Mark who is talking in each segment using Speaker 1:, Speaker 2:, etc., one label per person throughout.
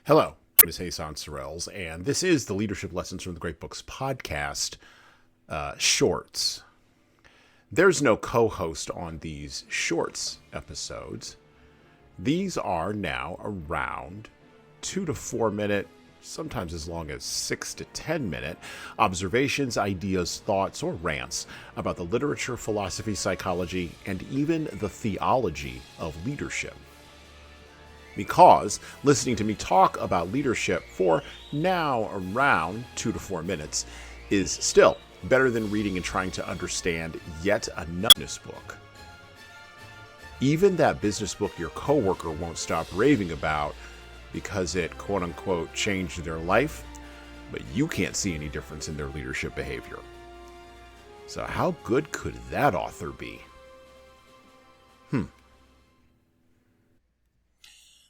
Speaker 1: Hello, my name is Hassan Sorrells, and this is the Leadership Lessons from the Great Books podcast shorts. There's no co-host on these shorts episodes. These are now around 2 to 4 minute, sometimes as long as 6 to 10 minute observations, ideas, thoughts, or rants about the literature, philosophy, psychology, and even the theology of leadership. Because listening to me talk about leadership for now around 2 to 4 minutes is still better than reading and trying to understand yet another business book. Even that business book your coworker won't stop raving about because it quote-unquote changed their life, but you can't see any difference in their leadership behavior. So how good could that author be?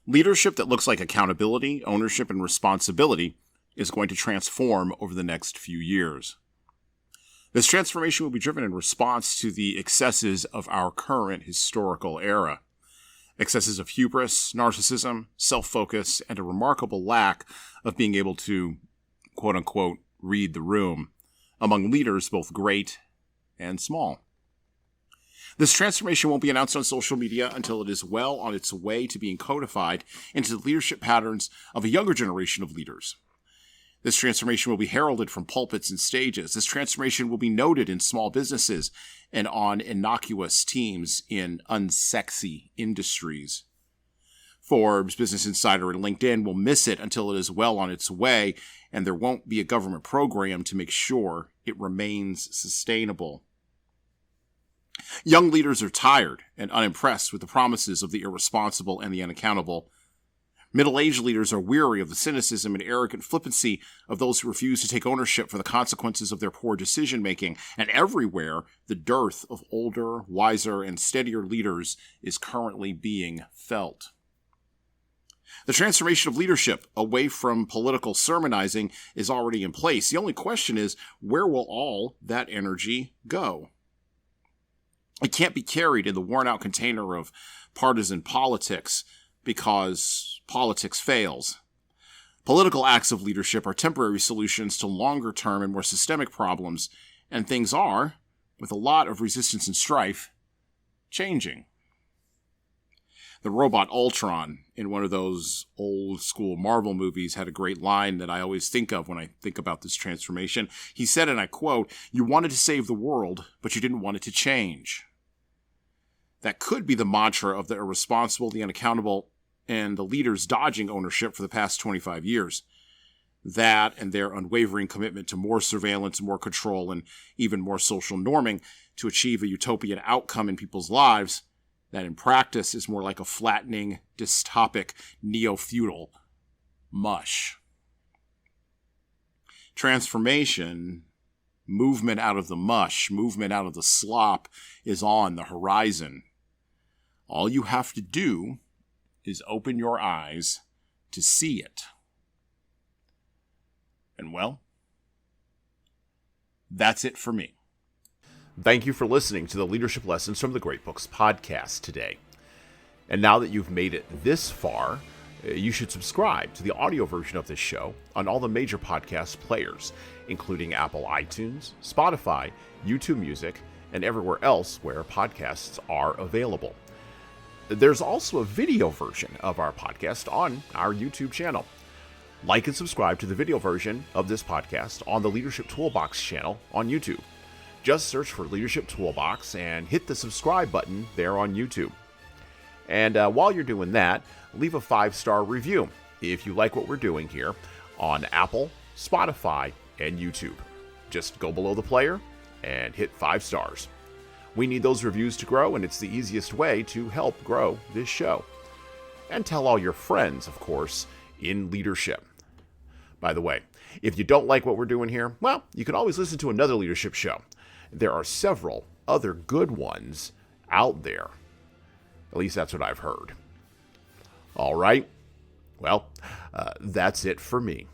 Speaker 1: Leadership that looks like accountability, ownership, and responsibility is going to transform over the next few years. This transformation will be driven in response to the excesses of our current historical era. Excesses of hubris, narcissism, self-focus, and a remarkable lack of being able to, quote-unquote, read the room among leaders both great and small. This transformation won't be announced on social media until it is well on its way to being codified into the leadership patterns of a younger generation of leaders. This transformation will be heralded from pulpits and stages. This transformation will be noted in small businesses and on innocuous teams in unsexy industries. Forbes, Business Insider, and LinkedIn will miss it until it is well on its way, and there won't be a government program to make sure it remains sustainable. Young leaders are tired and unimpressed with the promises of the irresponsible and the unaccountable. Middle-aged leaders are weary of the cynicism and arrogant flippancy of those who refuse to take ownership for the consequences of their poor decision-making, and everywhere the dearth of older, wiser, and steadier leaders is currently being felt. The transformation of leadership away from political sermonizing is already in place. The only question is, where will all that energy go? It can't be carried in the worn-out container of partisan politics because politics fails. Political acts of leadership are temporary solutions to longer-term and more systemic problems, and things are, with a lot of resistance and strife, changing. The robot Ultron in one of those old-school Marvel movies had a great line that I always think of when I think about this transformation. He said, and I quote, "You wanted to save the world, but you didn't want it to change." That could be the mantra of the irresponsible, the unaccountable, and the leaders dodging ownership for the past 25 years. That and their unwavering commitment to more surveillance, more control, and even more social norming to achieve a utopian outcome in people's lives that in practice is more like a flattening, dystopic, neo-feudal mush. Transformation, movement out of the mush, movement out of the slop is on the horizon. All you have to do is open your eyes to see it. And well, that's it for me. Thank you for listening to the Leadership Lessons from the Great Books podcast today. And now that you've made it this far, you should subscribe to the audio version of this show on all the major podcast players, including Apple iTunes, Spotify, YouTube Music, and everywhere else where podcasts are available. There's also a video version of our podcast on our YouTube channel. Like and subscribe to the video version of this podcast on the Leadership Toolbox channel on YouTube. Just search for Leadership Toolbox and hit the subscribe button there on YouTube. And while you're doing that, leave a 5-star review if you like what we're doing here on Apple, Spotify, and YouTube. Just go below the player and hit 5 stars. We need those reviews to grow, and it's the easiest way to help grow this show. And tell all your friends, of course, in leadership. By the way, if you don't like what we're doing here, well, you can always listen to another leadership show. There are several other good ones out there. At least that's what I've heard. All right. Well, that's it for me.